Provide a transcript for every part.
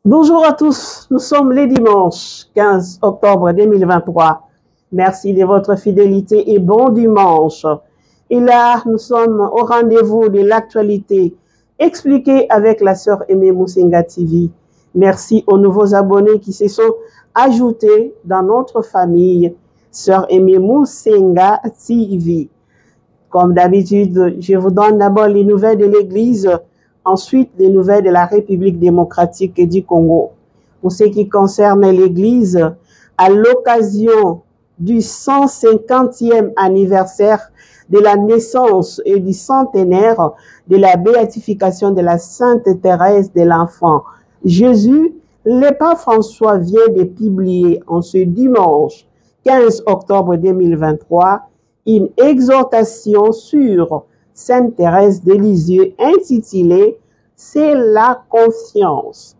Bonjour à tous, nous sommes les dimanches 15 octobre 2023. Merci de votre fidélité et bon dimanche. Et là, nous sommes au rendez-vous de l'actualité expliquée avec la sœur Aimée Moussinga TV. Merci aux nouveaux abonnés qui se sont ajoutés dans notre famille, sœur Aimée Moussinga TV. Comme d'habitude, je vous donne d'abord les nouvelles de l'Église, ensuite les nouvelles de la République démocratique du Congo. Pour ce qui concerne l'Église, à l'occasion du 150e anniversaire de la naissance et du centenaire de la béatification de la Sainte Thérèse de l'Enfant Jésus, le pape François vient de publier en ce dimanche 15 octobre 2023 une exhortation sur Sainte Thérèse de Lisieux intitulée « C'est la confiance ».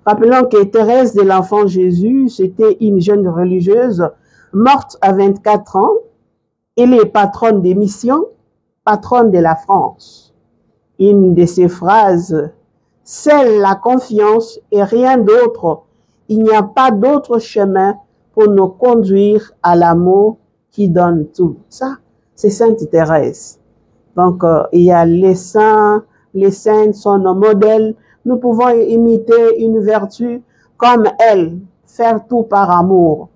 Rappelons que Thérèse de l'Enfant Jésus, c'était une jeune religieuse morte à 24 ans. Elle est patronne des missions, patronne de la France. Une de ses phrases, « C'est la confiance et rien d'autre. Il n'y a pas d'autre chemin pour nous conduire à l'amour qui donne tout. » Ça, c'est Sainte Thérèse. Donc, il y a les saints sont nos modèles. Nous pouvons imiter une vertu comme elle, faire tout par amour.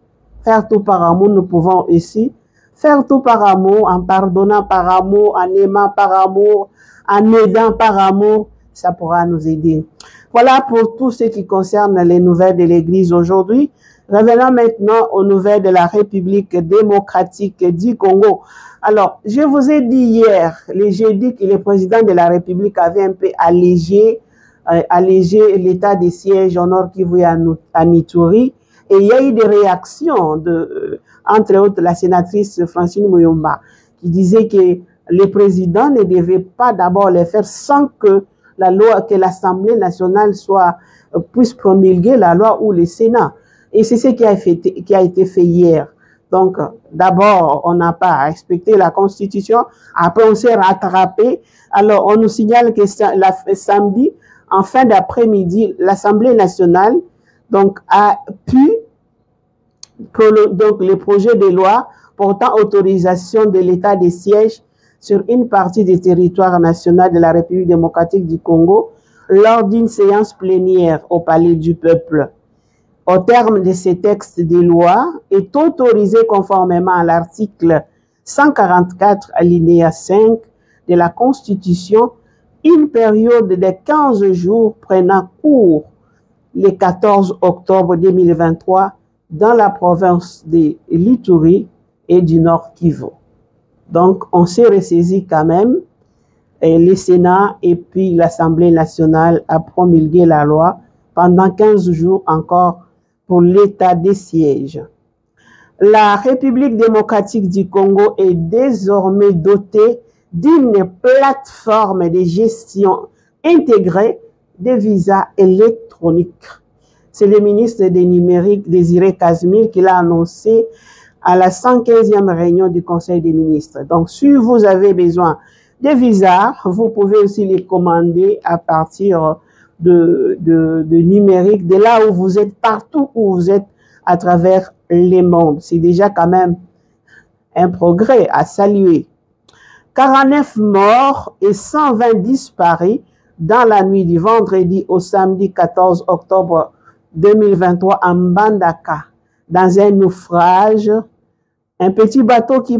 Faire tout par amour, nous pouvons aussi faire tout par amour, en pardonnant par amour, en aimant par amour, en aidant par amour, ça pourra nous aider. Voilà pour tout ce qui concerne les nouvelles de l'Église aujourd'hui. Revenons maintenant aux nouvelles de la République démocratique du Congo. Alors, je vous ai dit hier, le jeudi, que le président de la République avait un peu allégé l'état de siège au Nord Kivu et à Ituri. Et il y a eu des réactions entre autres, la sénatrice Francine Muyomba, qui disait que le président ne devait pas d'abord les faire sans que l'Assemblée nationale puisse promulguer la loi ou le Sénat. Et c'est ce qui a été fait hier. Donc, d'abord, on n'a pas respecté la Constitution. Après, on s'est rattrapé. Alors, on nous signale que samedi, en fin d'après-midi, l'Assemblée nationale a pu, le projet de loi portant autorisation de l'état de siège sur une partie du territoire national de la République démocratique du Congo lors d'une séance plénière au Palais du Peuple. Au terme de ces textes de loi, est autorisé conformément à l'article 144 alinéa 5 de la Constitution une période de 15 jours prenant cours le 14 octobre 2023 dans la province de l'Ituri et du Nord Kivu. Donc, on s'est ressaisi quand même. Et le Sénat et puis l'Assemblée nationale a promulgué la loi pendant 15 jours encore pour l'état des sièges. La République démocratique du Congo est désormais dotée d'une plateforme de gestion intégrée des visas électroniques. C'est le ministre des Numériques, Désiré Casimir, qui l'a annoncé à la 115e réunion du Conseil des ministres. Donc, si vous avez besoin de visas, vous pouvez aussi les commander à partir de numérique, de là où vous êtes, partout où vous êtes à travers les mondes. C'est déjà quand même un progrès à saluer. 49 morts et 120 disparus dans la nuit du vendredi au samedi 14 octobre 2023 en Mbandaka, dans un naufrage, un petit bateau qui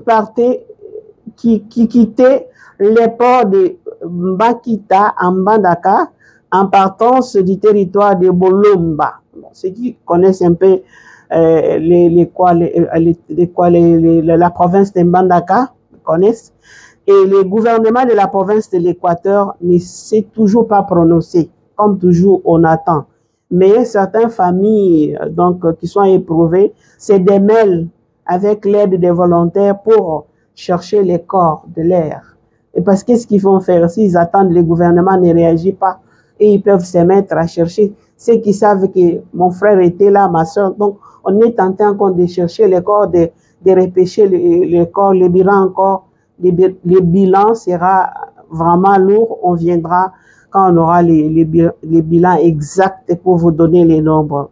quittait les ports de Mbakita en Mbandaka en partance du territoire de Bolomba. Bon, ceux qui connaissent un peu la province de Mbandaka connaissent. Et le gouvernement de la province de l'Équateur ne s'est toujours pas prononcé. Comme toujours, on attend. Mais certaines familles qui sont éprouvées se démêlent avec l'aide des volontaires pour chercher les corps de l'air. Et parce qu'est-ce qu'ils vont faire? S'ils attendent, le gouvernement ne réagit pas et ils peuvent se mettre à chercher. Ceux qui savent que mon frère était là, ma soeur, donc on est tenté encore de chercher les corps, de repêcher les corps, les bilans encore. Le bilan sera vraiment lourd. On viendra quand on aura les bilans exacts pour vous donner les nombres.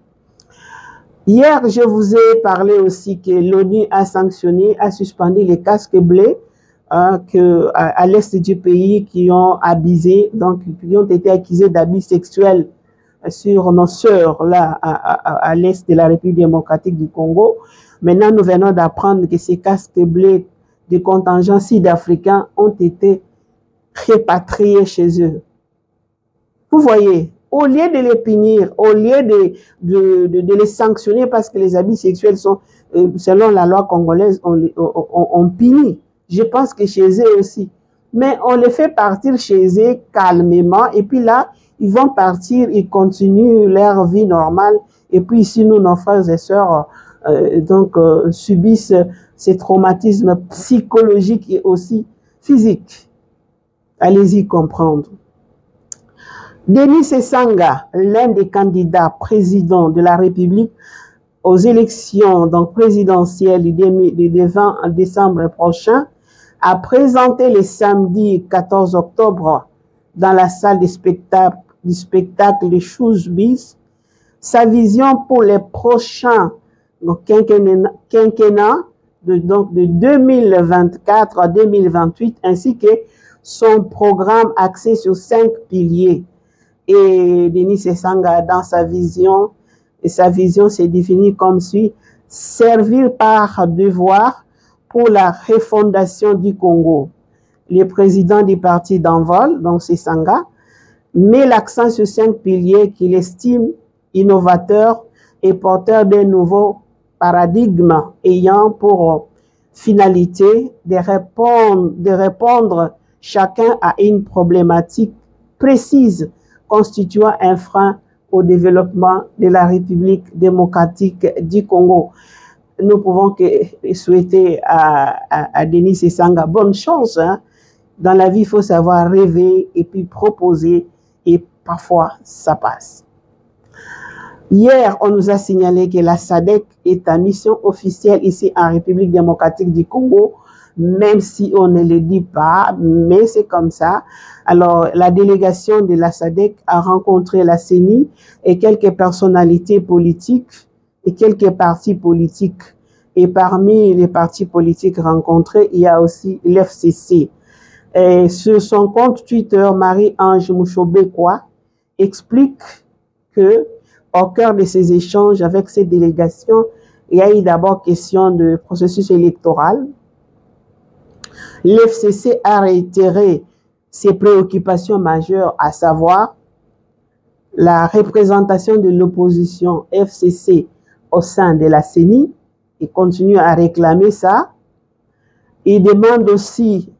Hier, je vous ai parlé aussi que l'ONU a sanctionné, a suspendu les casques bleus à l'est du pays qui ont abusé, donc qui ont été accusés d'abus sexuels sur nos sœurs là à l'est de la République démocratique du Congo. Maintenant, nous venons d'apprendre que ces casques bleus des contingents sud-africains ont été répatriés chez eux. Vous voyez, au lieu de les punir, au lieu de les sanctionner parce que les abus sexuels sont, selon la loi congolaise, on punit. Je pense que chez eux aussi. Mais on les fait partir chez eux calmement et puis là, ils vont partir, ils continuent leur vie normale. Et puis ici, nous, nos frères et sœurs, subissent ces traumatismes psychologiques et aussi physiques. Allez-y comprendre. Denis Esanga, l'un des candidats présidents de la République aux élections donc présidentielles du 20 décembre prochain, a présenté le samedi 14 octobre dans la salle du spectacle Chouzbis sa vision pour les prochains quinquennats de 2024 à 2028 ainsi que son programme axé sur 5 piliers. Et Denis Esanga, dans sa vision, s'est définie comme suit: servir par devoir pour la refondation du Congo. Le président du parti d'envol, donc Esanga, met l'accent sur 5 piliers qu'il estime innovateurs et porteurs d'un nouveau paradigme ayant pour finalité de répondre chacun à une problématique précise constituant un frein au développement de la République démocratique du Congo. Nous pouvons que souhaiter à Denis Esanga bonne chance. Hein. Dans la vie, il faut savoir rêver et puis proposer, et parfois, ça passe. Hier, on nous a signalé que la SADC est en mission officielle ici en République démocratique du Congo, même si on ne le dit pas, mais c'est comme ça. Alors, la délégation de la SADC a rencontré la CENI et quelques personnalités politiques et quelques partis politiques. Et parmi les partis politiques rencontrés, il y a aussi l'FCC. Et sur son compte Twitter, Marie-Ange Mouchobekwa explique que, au cœur de ces échanges avec ces délégations, il y a eu d'abord question de processus électoral. L'FCC a réitéré ses préoccupations majeures, à savoir la représentation de l'opposition FCC au sein de la CENI. Il continue à réclamer ça. Il demande aussi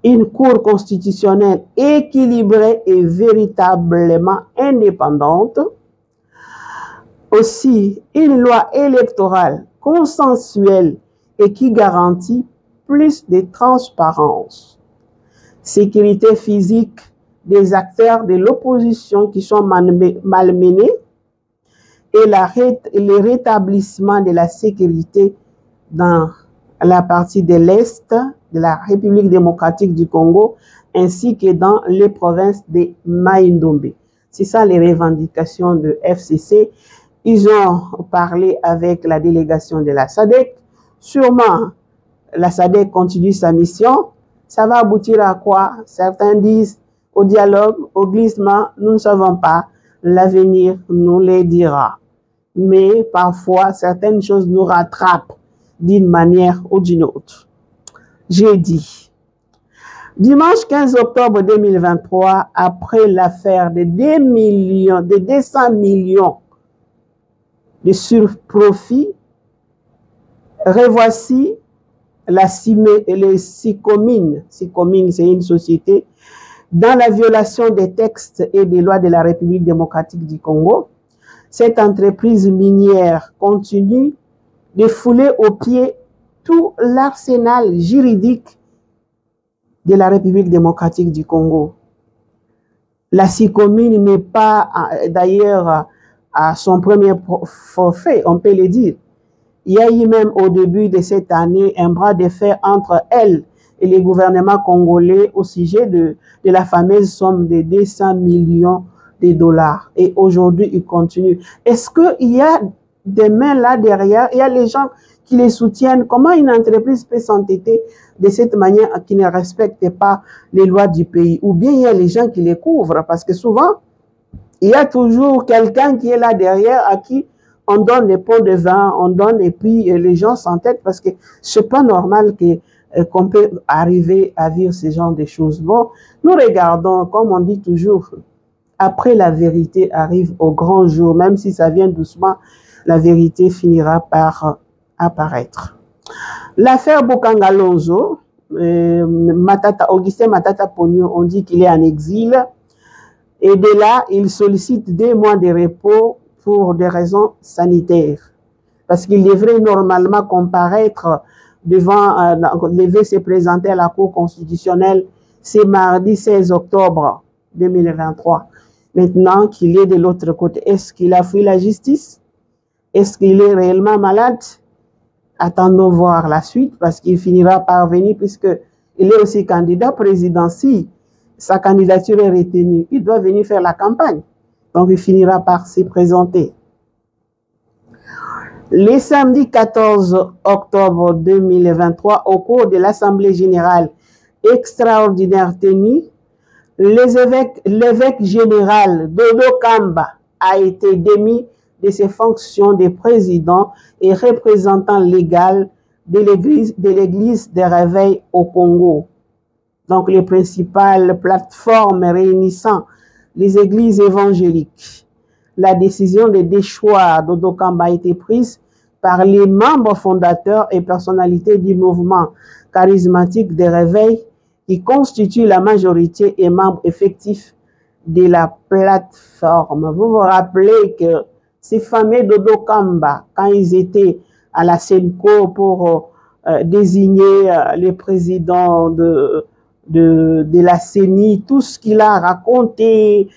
une cour constitutionnelle équilibrée et véritablement indépendante. Aussi, une loi électorale consensuelle et qui garantit plus de transparence. Sécurité physique des acteurs de l'opposition qui sont malmenés et le rétablissement de la sécurité dans la partie de l'Est de la République démocratique du Congo ainsi que dans les provinces de Mai-Ndombe. C'est ça les revendications de FCC. Ils ont parlé avec la délégation de la SADC. Sûrement, la SADC continue sa mission. Ça va aboutir à quoi? Certains disent au dialogue, au glissement. Nous ne savons pas. L'avenir nous le dira. Mais parfois, certaines choses nous rattrapent d'une manière ou d'une autre. Jeudi. Dimanche 15 octobre 2023, après l'affaire de 200 millions de surprofits, revoici les Sycomines. Sycomines, c'est une société dans la violation des textes et des lois de la République démocratique du Congo. Cette entreprise minière continue de fouler aux pieds tout l'arsenal juridique de la République démocratique du Congo. La Sycomine n'est pas d'ailleurs à son premier forfait, on peut le dire. Il y a eu même au début de cette année un bras de fer entre elle et les gouvernements congolais au sujet de la fameuse somme de 200 millions de dollars. Et aujourd'hui, ils continuent. Est-ce qu'il y a des mains là derrière? Il y a les gens qui les soutiennent. Comment une entreprise peut s'entêter de cette manière qui ne respecte pas les lois du pays? Ou bien il y a les gens qui les couvrent, parce que souvent, il y a toujours quelqu'un qui est là derrière à qui on donne les pots de vin, on donne, et puis les gens s'entêtent parce que c'est pas normal qu'on peut arriver à vivre ce genre de choses. Bon, nous regardons, comme on dit toujours, après la vérité arrive au grand jour, même si ça vient doucement, la vérité finira par apparaître. L'affaire Bokangalonzo, Augustin Matata Pogno, on dit qu'il est en exil, et de là, il sollicite 2 mois de repos pour des raisons sanitaires. Parce qu'il devrait normalement comparaître devant, devait se présenter à la Cour constitutionnelle, c'est mardi 16 octobre 2023. Maintenant qu'il est de l'autre côté, est-ce qu'il a fui la justice? Est-ce qu'il est réellement malade? Attendons voir la suite, parce qu'il finira par venir, puisqu'il est aussi candidat président. Si sa candidature est retenue, il doit venir faire la campagne. Donc, il finira par s'y présenter. Le samedi 14 octobre 2023, au cours de l'Assemblée générale extraordinaire tenue, l'évêque général Dodo Kamba a été démis de ses fonctions de président et représentant légal de l'église des réveils au Congo. Donc, les principales plateformes réunissant les églises évangéliques. La décision de déchoir Dodo Kamba a été prise par les membres fondateurs et personnalités du mouvement charismatique des réveils qui constitue la majorité et membres effectifs de la plateforme. Vous vous rappelez que ces fameux Dodo Kamba, quand ils étaient à la SENCO pour désigner le président de la CENI, tout ce qu'il a raconté,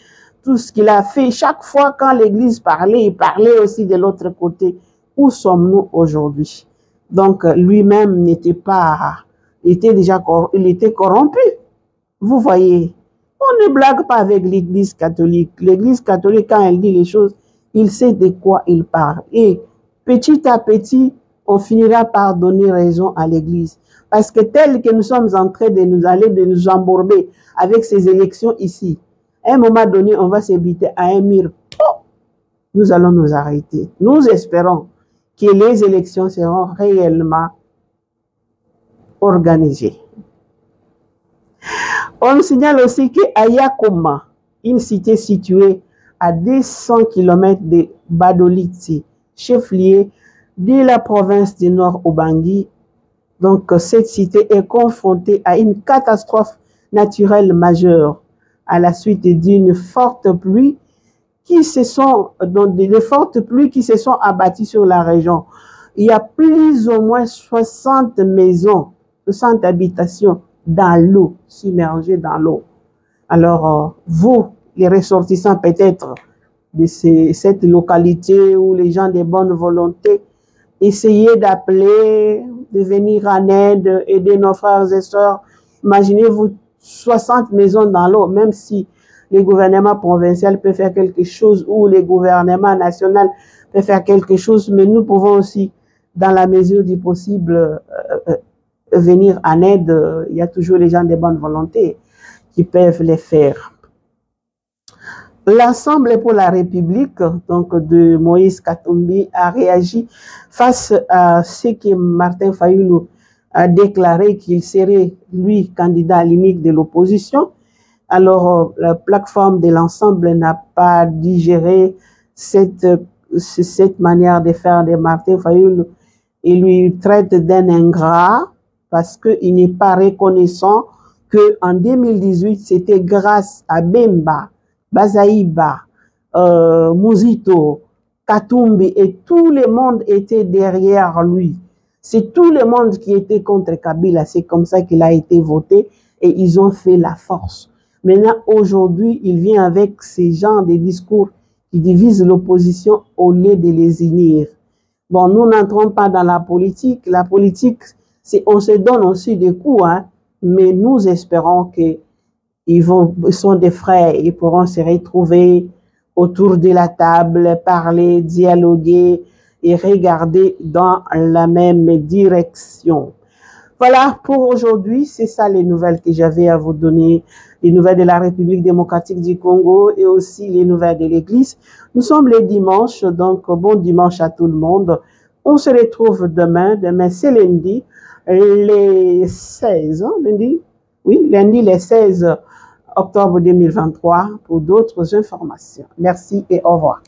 tout ce qu'il a fait, chaque fois quand l'Église parlait, il parlait aussi de l'autre côté. Où sommes-nous aujourd'hui? Donc, lui-même n'était pas, il était corrompu. Vous voyez, on ne blague pas avec l'Église catholique. L'Église catholique, quand elle dit les choses, il sait de quoi il parle. Et petit à petit, on finira par donner raison à l'Église. Parce que tel que nous sommes en train de nous embourber avec ces élections ici, à un moment donné, on va s'ébiter à un mur. Oh, nous allons nous arrêter. Nous espérons que les élections seront réellement organisées. On signale aussi qu'à Yakoma, une cité située à 200 km de Badoliti, chef-lieu de la province du Nord Ubangi, donc cette cité est confrontée à une catastrophe naturelle majeure à la suite d'une forte pluie des fortes pluies qui se sont abattues sur la région. Il y a plus ou moins 60 maisons, 60 habitations dans l'eau, submergées dans l'eau. Alors, vous, les ressortissants peut-être de cette localité ou les gens de bonne volonté, essayez d'appeler, de venir en aide, aider nos frères et sœurs. Imaginez-vous 60 maisons dans l'eau, même si les gouvernements provinciaux peuvent faire quelque chose ou les gouvernements nationaux peuvent faire quelque chose, mais nous pouvons aussi, dans la mesure du possible, venir en aide. Il y a toujours les gens de bonne volonté qui peuvent les faire. L'Assemblée pour la République, donc de Moïse Katumbi, a réagi face à ce que Martin Fayulu a déclaré qu'il serait, lui, candidat unique de l'opposition. Alors, la plateforme de l'ensemble n'a pas digéré cette manière de faire de Martin Fayulu. Il lui traite d'un ingrat parce qu'il n'est pas reconnaissant qu'en 2018, c'était grâce à Bemba, Bazaïba, Muzito, Katumbi et tout le monde était derrière lui. C'est tout le monde qui était contre Kabila. C'est comme ça qu'il a été voté et ils ont fait la force. Maintenant, aujourd'hui, il vient avec ces genres de discours qui divisent l'opposition au lieu de les unir. Bon, nous n'entrons pas dans la politique. La politique, on se donne aussi des coups, hein. mais nous espérons qu'ils sont des frères, ils pourront se retrouver autour de la table, parler, dialoguer et regarder dans la même direction. Voilà pour aujourd'hui, c'est ça les nouvelles que j'avais à vous donner, les nouvelles de la République démocratique du Congo et aussi les nouvelles de l'Église. Nous sommes les dimanches, donc bon dimanche à tout le monde. On se retrouve demain, c'est lundi, les 16, lundi? Oui, lundi les 16 octobre 2023 pour d'autres informations. Merci et au revoir.